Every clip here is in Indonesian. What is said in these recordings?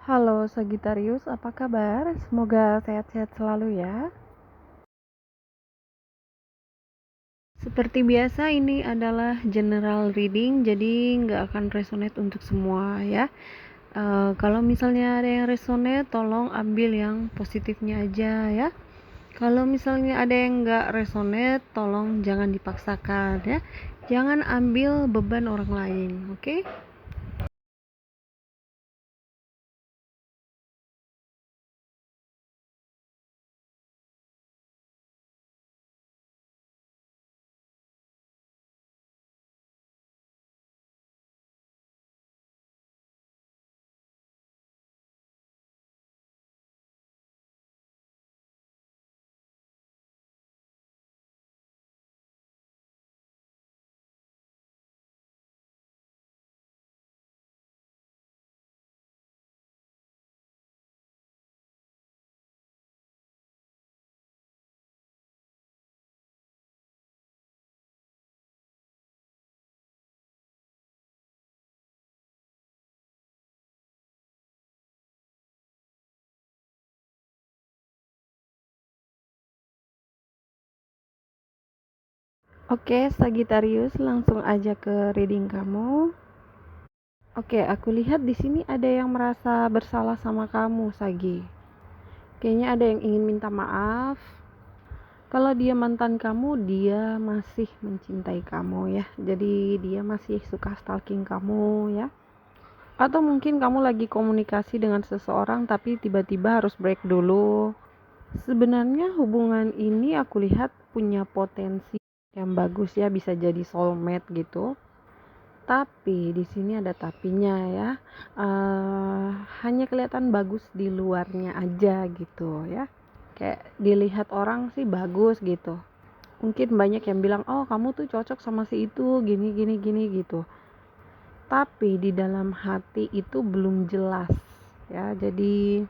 Halo Sagittarius, apa kabar? Semoga sehat-sehat selalu ya. Seperti biasa ini adalah general reading, jadi nggak akan resonate untuk semua ya. Kalau misalnya ada yang resonate, tolong ambil yang positifnya aja ya. Kalau misalnya ada yang nggak resonate, tolong jangan dipaksakan ya. Jangan ambil beban orang lain, oke? Oke, Sagittarius, langsung aja ke reading kamu. Oke, aku lihat di sini ada yang merasa bersalah sama kamu, Sagi. Kayaknya ada yang ingin minta maaf. Kalau dia mantan kamu, dia masih mencintai kamu ya. Jadi dia masih suka stalking kamu ya. Atau mungkin kamu lagi komunikasi dengan seseorang tapi tiba-tiba harus break dulu. Sebenarnya hubungan ini aku lihat punya potensi yang bagus ya, bisa jadi soulmate gitu. Tapi di sini ada tapinya ya. Hanya kelihatan bagus di luarnya aja gitu ya. Kayak dilihat orang sih bagus gitu. Mungkin banyak yang bilang, "Oh, kamu tuh cocok sama si itu, gini gini gini" gitu. Tapi di dalam hati itu belum jelas ya. Jadi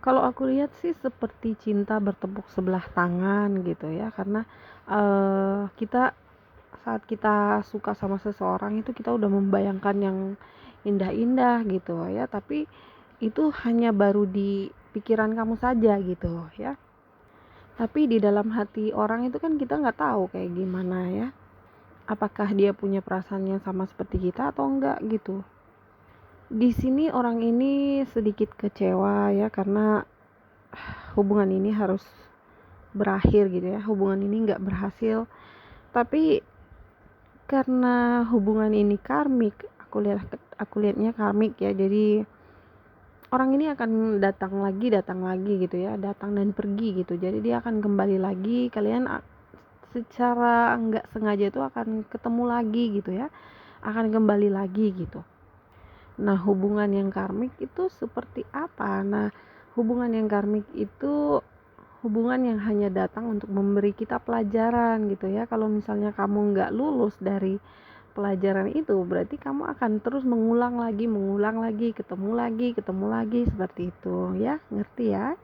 kalau aku lihat sih seperti cinta bertepuk sebelah tangan gitu ya. Karena kita saat kita suka sama seseorang itu kita udah membayangkan yang indah-indah gitu ya, tapi itu hanya baru di pikiran kamu saja gitu ya, tapi di dalam hati orang itu kan kita nggak tahu kayak gimana ya, apakah dia punya perasaan yang sama seperti kita atau enggak gitu. Di sini orang ini sedikit kecewa ya, karena hubungan ini harus berakhir gitu ya, hubungan ini nggak berhasil. Tapi karena hubungan ini karmik, aku lihatnya karmik ya, jadi orang ini akan datang lagi gitu ya, datang dan pergi gitu, jadi dia akan kembali lagi, kalian secara nggak sengaja itu akan ketemu lagi gitu ya, akan kembali lagi gitu. Nah, hubungan yang karmik itu seperti apa? Nah, hubungan yang karmik itu hubungan yang hanya datang untuk memberi kita pelajaran gitu ya. Kalau misalnya kamu nggak lulus dari pelajaran itu, berarti kamu akan terus mengulang lagi, ketemu lagi seperti itu ya, ngerti ya?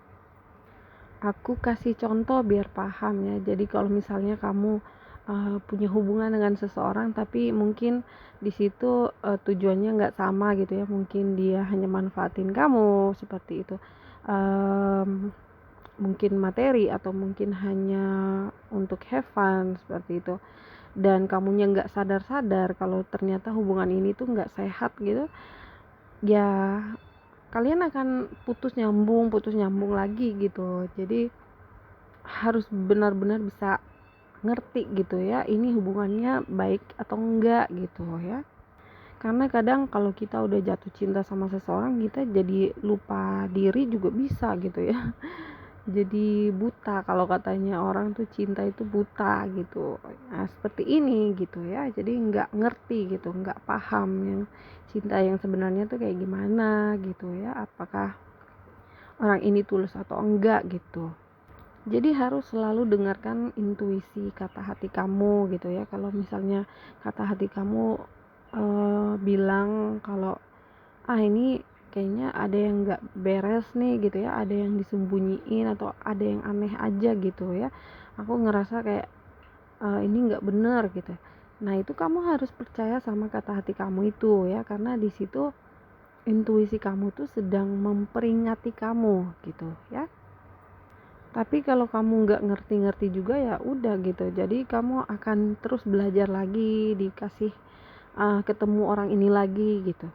Aku kasih contoh biar paham ya. Jadi kalau misalnya kamu punya hubungan dengan seseorang tapi mungkin di situ tujuannya nggak sama gitu ya, mungkin dia hanya manfaatin kamu seperti itu, mungkin materi atau mungkin hanya untuk have fun seperti itu, dan kamunya nggak sadar-sadar kalau ternyata hubungan ini tuh nggak sehat gitu ya, kalian akan putus nyambung lagi gitu. Jadi harus benar-benar bisa ngerti gitu ya, ini hubungannya baik atau enggak gitu ya. Karena kadang kalau kita udah jatuh cinta sama seseorang, kita jadi lupa diri juga bisa gitu ya. Jadi buta, kalau katanya orang tuh cinta itu buta gitu. Nah, seperti ini gitu ya. Jadi nggak ngerti gitu, nggak paham yang cinta yang sebenarnya tuh kayak gimana gitu ya. Apakah orang ini tulus atau enggak gitu. Jadi harus selalu dengarkan intuisi kata hati kamu gitu ya. Kalau misalnya kata hati kamu bilang kalau ini kayaknya ada yang nggak beres nih gitu ya, ada yang disembunyiin atau ada yang aneh aja gitu ya, aku ngerasa kayak ini nggak bener gitu. Nah, itu kamu harus percaya sama kata hati kamu itu ya, karena di situ intuisi kamu tuh sedang memperingati kamu gitu ya. Tapi kalau kamu nggak ngerti-ngerti juga ya udah gitu. Jadi kamu akan terus belajar lagi, dikasih ketemu orang ini lagi gitu.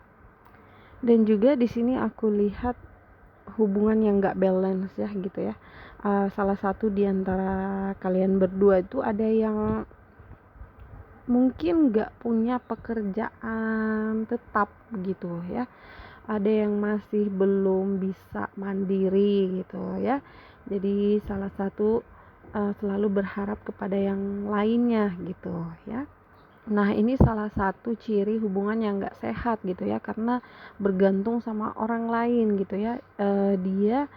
Dan juga di sini aku lihat hubungan yang nggak balance ya gitu ya. Salah satu di antara kalian berdua itu ada yang mungkin nggak punya pekerjaan tetap gitu ya. Ada yang masih belum bisa mandiri gitu ya. Jadi salah satu selalu berharap kepada yang lainnya gitu ya. Nah ini salah satu ciri hubungan yang gak sehat gitu ya, karena bergantung sama orang lain gitu ya. Dia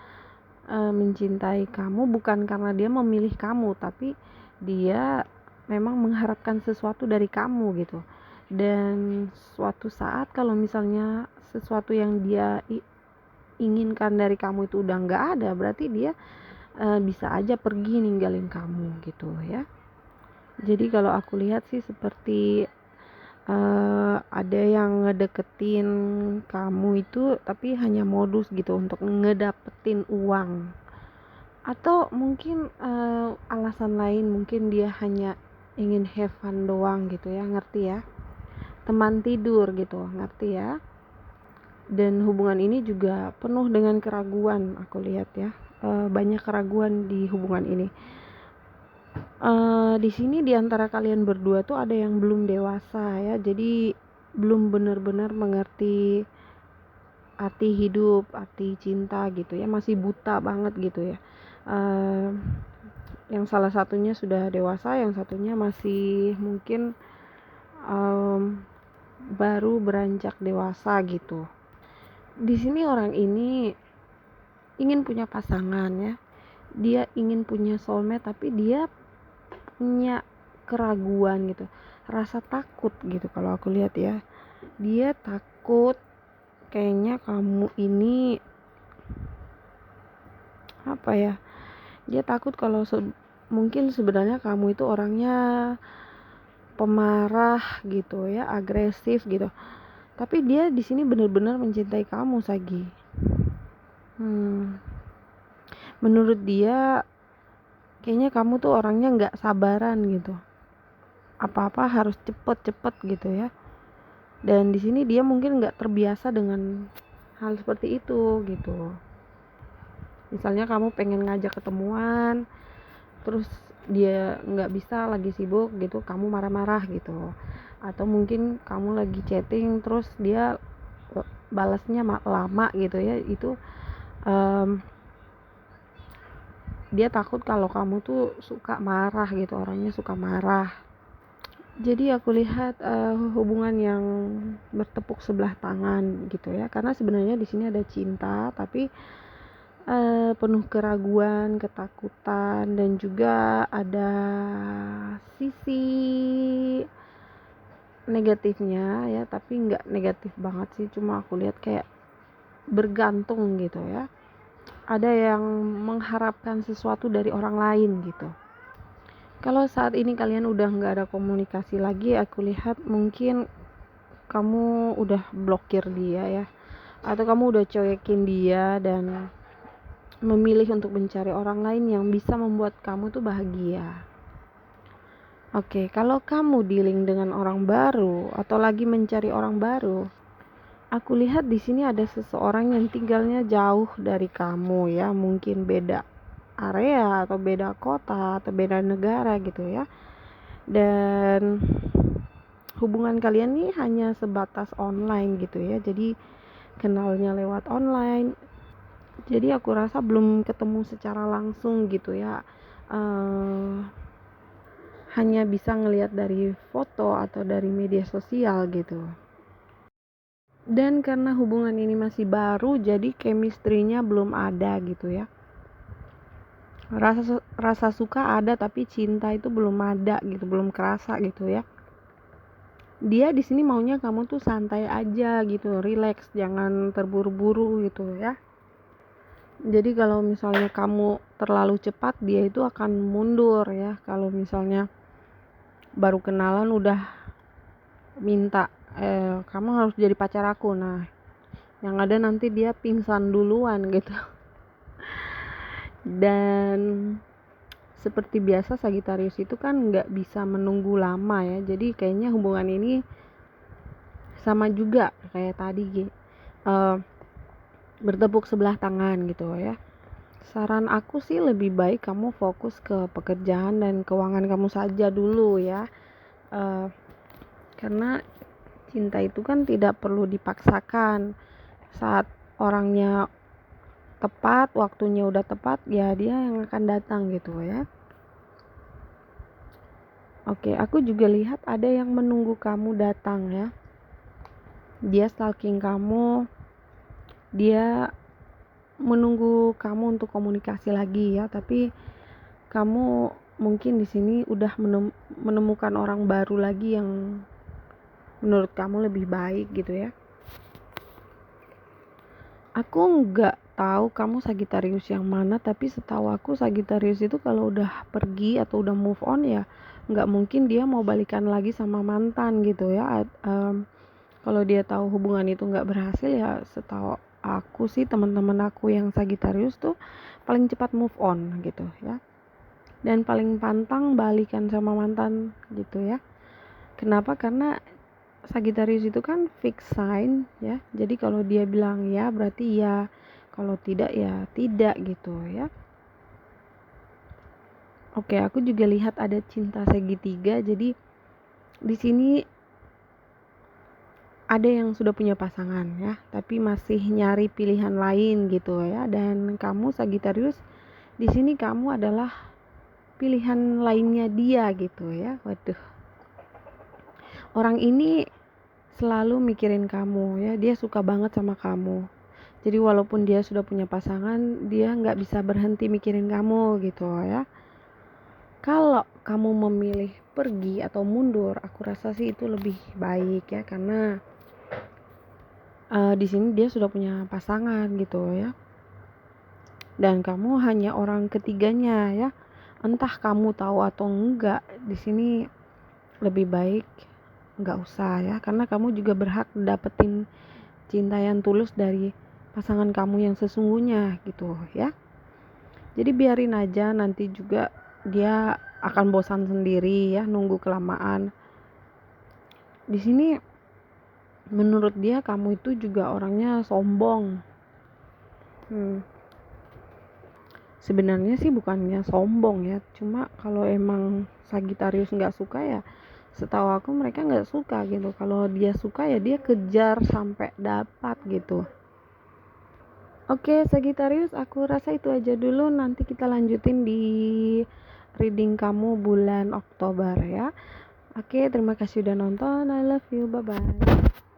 mencintai kamu bukan karena dia memilih kamu, tapi dia memang mengharapkan sesuatu dari kamu gitu. Dan suatu saat kalau misalnya sesuatu yang dia inginkan dari kamu itu udah nggak ada, berarti dia bisa aja pergi ninggalin kamu gitu ya. Jadi kalau aku lihat sih seperti ada yang ngedeketin kamu itu tapi hanya modus gitu untuk ngedapetin uang, atau mungkin alasan lain, mungkin dia hanya ingin have fun doang gitu ya, ngerti ya, teman tidur gitu, ngerti ya. Dan hubungan ini juga penuh dengan keraguan, aku lihat ya. Banyak keraguan di hubungan ini. Di sini di antara kalian berdua tuh ada yang belum dewasa ya, jadi belum benar-benar mengerti arti hidup, arti cinta gitu ya, masih buta banget gitu ya. Yang salah satunya sudah dewasa, yang satunya masih mungkin baru beranjak dewasa gitu. Di sini orang ini ingin punya pasangan ya, dia ingin punya soulmate, tapi dia punya keraguan gitu, rasa takut gitu. Kalau aku lihat ya, dia takut kayaknya kamu ini apa ya, dia takut kalau mungkin sebenarnya kamu itu orangnya pemarah gitu ya, agresif gitu, tapi dia di sini benar-benar mencintai kamu Sagi. Menurut dia kayaknya kamu tuh orangnya nggak sabaran gitu, apa-apa harus cepet-cepet gitu ya. Dan di sini dia mungkin nggak terbiasa dengan hal seperti itu gitu. Misalnya kamu pengen ngajak ketemuan, terus dia nggak bisa, lagi sibuk gitu, kamu marah-marah gitu. Atau mungkin kamu lagi chatting, terus dia balasnya lama gitu ya, itu dia takut kalau kamu tuh suka marah gitu, orangnya suka marah. Jadi aku lihat hubungan yang bertepuk sebelah tangan gitu ya, karena sebenarnya di sini ada cinta, tapi penuh keraguan, ketakutan, dan juga ada sisi negatifnya ya, tapi nggak negatif banget sih, cuma aku lihat kayak bergantung gitu ya. Ada yang mengharapkan sesuatu dari orang lain gitu. Kalau saat ini kalian udah nggak ada komunikasi lagi, aku lihat mungkin kamu udah blokir dia ya, atau kamu udah cuekin dia dan memilih untuk mencari orang lain yang bisa membuat kamu tuh bahagia. Oke, kalau kamu dealing dengan orang baru atau lagi mencari orang baru, aku lihat di sini ada seseorang yang tinggalnya jauh dari kamu ya, mungkin beda area atau beda kota atau beda negara gitu ya. Dan hubungan kalian nih hanya sebatas online gitu ya, jadi kenalnya lewat online. Jadi aku rasa belum ketemu secara langsung gitu ya, hanya bisa ngelihat dari foto atau dari media sosial gitu. Dan karena hubungan ini masih baru, jadi chemistry-nya belum ada gitu ya. Rasa suka ada tapi cinta itu belum ada gitu, belum kerasa gitu ya. Dia di sini maunya kamu tuh santai aja gitu, relax, jangan terburu-buru gitu ya. Jadi kalau misalnya kamu terlalu cepat, dia itu akan mundur ya. Kalau misalnya baru kenalan udah minta kamu harus jadi pacar aku, nah Yang ada nanti dia pingsan duluan gitu. Dan seperti biasa Sagittarius itu kan nggak bisa menunggu lama ya. Jadi kayaknya hubungan ini sama juga kayak tadi bertepuk sebelah tangan gitu ya. Saran aku sih lebih baik kamu fokus ke pekerjaan dan keuangan kamu saja dulu ya. Karena cinta itu kan tidak perlu dipaksakan. Saat orangnya tepat, waktunya udah tepat, ya dia yang akan datang gitu ya. Oke, aku juga lihat ada yang menunggu kamu datang ya. Dia stalking kamu, dia menunggu kamu untuk komunikasi lagi ya, tapi kamu mungkin di sini udah menemukan orang baru lagi yang menurut kamu lebih baik gitu ya. Aku nggak tahu kamu Sagittarius yang mana, tapi setahu aku Sagittarius itu kalau udah pergi atau udah move on ya nggak mungkin dia mau balikan lagi sama mantan gitu ya. Kalau dia tahu hubungan itu nggak berhasil ya, setahu aku sih teman-teman aku yang Sagittarius tuh paling cepat move on gitu ya, dan paling pantang balikan sama mantan gitu ya. Kenapa? Karena Sagittarius itu kan fix sign ya. Jadi kalau dia bilang ya berarti ya, kalau tidak ya tidak gitu ya. Oke, aku juga lihat ada cinta segitiga. Jadi di sini ada yang sudah punya pasangan ya, tapi masih nyari pilihan lain gitu ya. Dan kamu Sagittarius di sini kamu adalah pilihan lainnya dia gitu ya. Waduh. Orang ini selalu mikirin kamu ya, dia suka banget sama kamu. Jadi walaupun dia sudah punya pasangan, dia nggak bisa berhenti mikirin kamu gitu ya. Kalau kamu memilih pergi atau mundur, aku rasa sih itu lebih baik ya, karena di sini dia sudah punya pasangan gitu ya. Dan kamu hanya orang ketiganya ya. Entah kamu tahu atau enggak, di sini lebih baik nggak usah ya, karena kamu juga berhak dapetin cinta yang tulus dari pasangan kamu yang sesungguhnya gitu ya. Jadi biarin aja, nanti juga dia akan bosan sendiri ya nunggu kelamaan. Di sini menurut dia kamu itu juga orangnya sombong. Sebenarnya sih bukannya sombong ya, cuma kalau emang Sagittarius nggak suka ya, setahu aku mereka nggak suka gitu. Kalau dia suka ya dia kejar sampai dapat gitu. Oke Sagittarius, aku rasa itu aja dulu. Nanti kita lanjutin di reading kamu bulan Oktober ya. Oke, terima kasih udah nonton. I love you, bye bye.